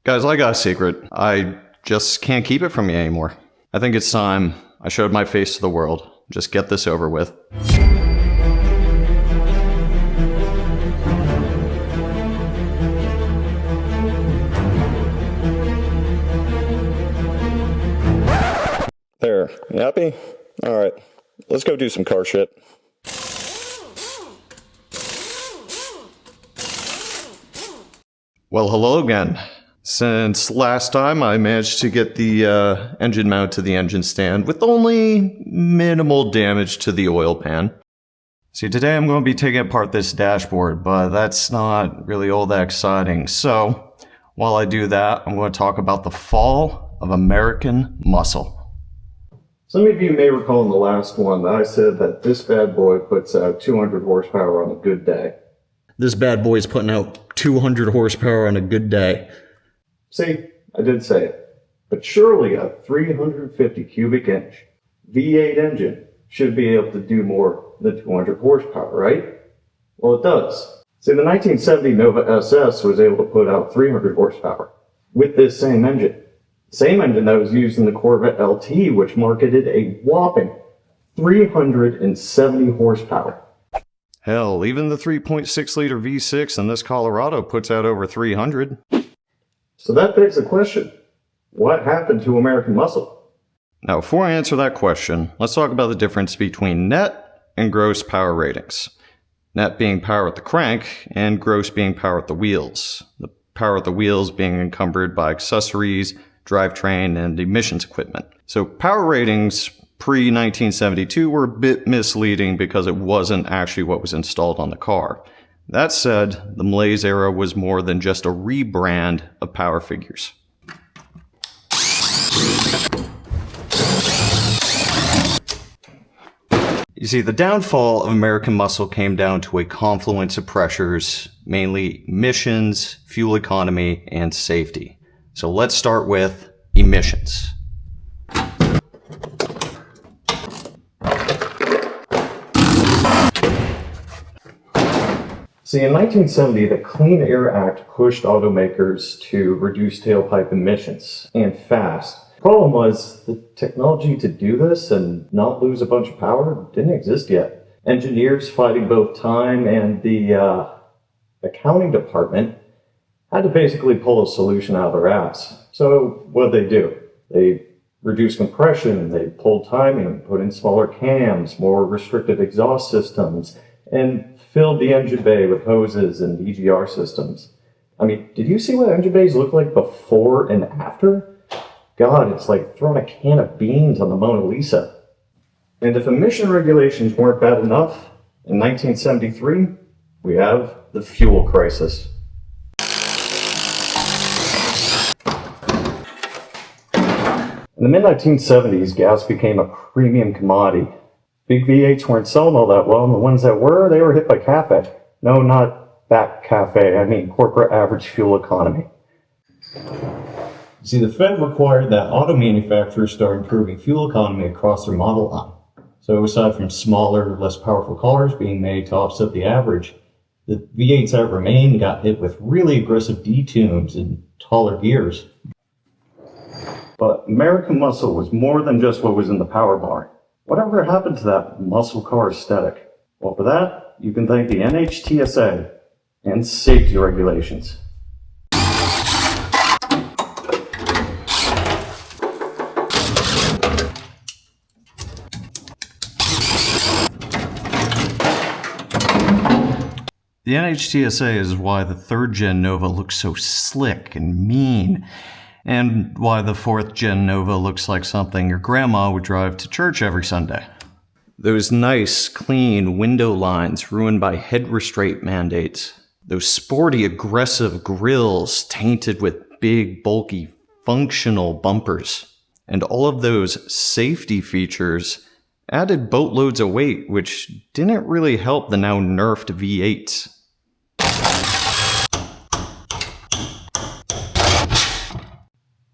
Guys, I got a secret. I just can't keep it from you anymore. I think it's time I showed my face to the world. Just get this over with. There, you happy? Alright, let's go do some car shit. Well, hello again. Since last time, I managed to get the engine mount to the engine stand with only minimal damage to the oil pan. See, today I'm going to be taking apart this dashboard, but that's not really all that exciting. So, while I do that, I'm going to talk about the fall of American muscle. Some of you may recall in the last one that I said that this bad boy puts out 200 horsepower on a good day. This bad boy is putting out 200 horsepower on a good day. See, I did say it. But surely a 350 cubic inch V8 engine should be able to do more than 200 horsepower, right? Well, it does. See, the 1970 Nova SS was able to put out 300 horsepower with this same engine. Same engine that was used in the Corvette LT, which marketed a whopping 370 horsepower. Hell, even the 3.6 liter V6 in this Colorado puts out over 300. So that begs the question, what happened to American muscle? Now, before I answer that question, let's talk about the difference between net and gross power ratings. Net being power at the crank, and gross being power at the wheels. The power at the wheels being encumbered by accessories, drivetrain, and emissions equipment. So power ratings pre-1972 were a bit misleading because it wasn't actually what was installed on the car. That said, the malaise era was more than just a rebrand of power figures. You see, the downfall of American muscle came down to a confluence of pressures, mainly emissions, fuel economy, and safety. So let's start with emissions. See, in 1970, the Clean Air Act pushed automakers to reduce tailpipe emissions, and fast. The problem was the technology to do this and not lose a bunch of power didn't exist yet. Engineers fighting both time and the accounting department had to basically pull a solution out of their ass. So what did they do? They reduced compression, they pulled timing, put in smaller cams, more restrictive exhaust systems, and filled the engine bay with hoses and EGR systems. I mean, did you see what engine bays look like before and after? God, it's like throwing a can of beans on the Mona Lisa. And if emission regulations weren't bad enough, in 1973, we have the fuel crisis. In the mid-1970s, gas became a premium commodity. Big V8s weren't selling all that well, and the ones that were, they were hit by CAFE. No, not back CAFE, I mean corporate average fuel economy. See, the Fed required that auto manufacturers start improving fuel economy across their model line. So aside from smaller, less powerful cars being made to offset the average, the V8s that remained got hit with really aggressive detunes and taller gears. But American muscle was more than just what was in the power bar. Whatever happened to that muscle car aesthetic? Well, for that, you can thank the NHTSA and safety regulations. The NHTSA is why the 3rd Gen Nova looks so slick and mean, and why the 4th Gen Nova looks like something your grandma would drive to church every Sunday. Those nice, clean window lines ruined by head restraint mandates. Those sporty, aggressive grills tainted with big, bulky, functional bumpers. And all of those safety features added boatloads of weight, which didn't really help the now nerfed V8s.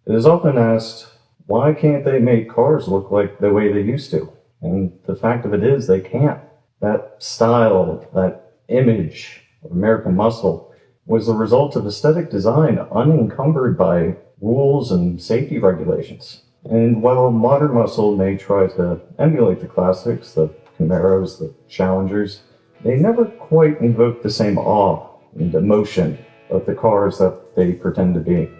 It is often asked, why can't they make cars look like the way they used to? And the fact of it is, they can't. That style, that image of American muscle was the result of aesthetic design unencumbered by rules and safety regulations. And while modern muscle may try to emulate the classics, the Camaros, the Challengers, they never quite invoke the same awe and emotion of the cars that they pretend to be.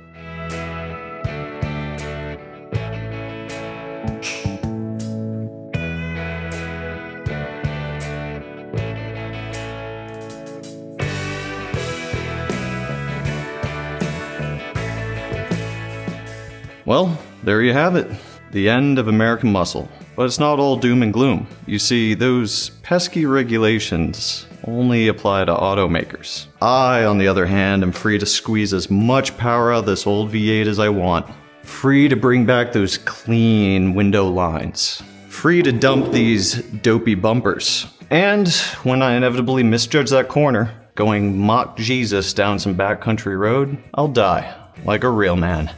Well, there you have it. The end of American muscle. But it's not all doom and gloom. You see, those pesky regulations only apply to automakers. I, on the other hand, am free to squeeze as much power out of this old V8 as I want. Free to bring back those clean window lines. Free to dump these dopey bumpers. And when I inevitably misjudge that corner, going mock Jesus down some backcountry road, I'll die like a real man.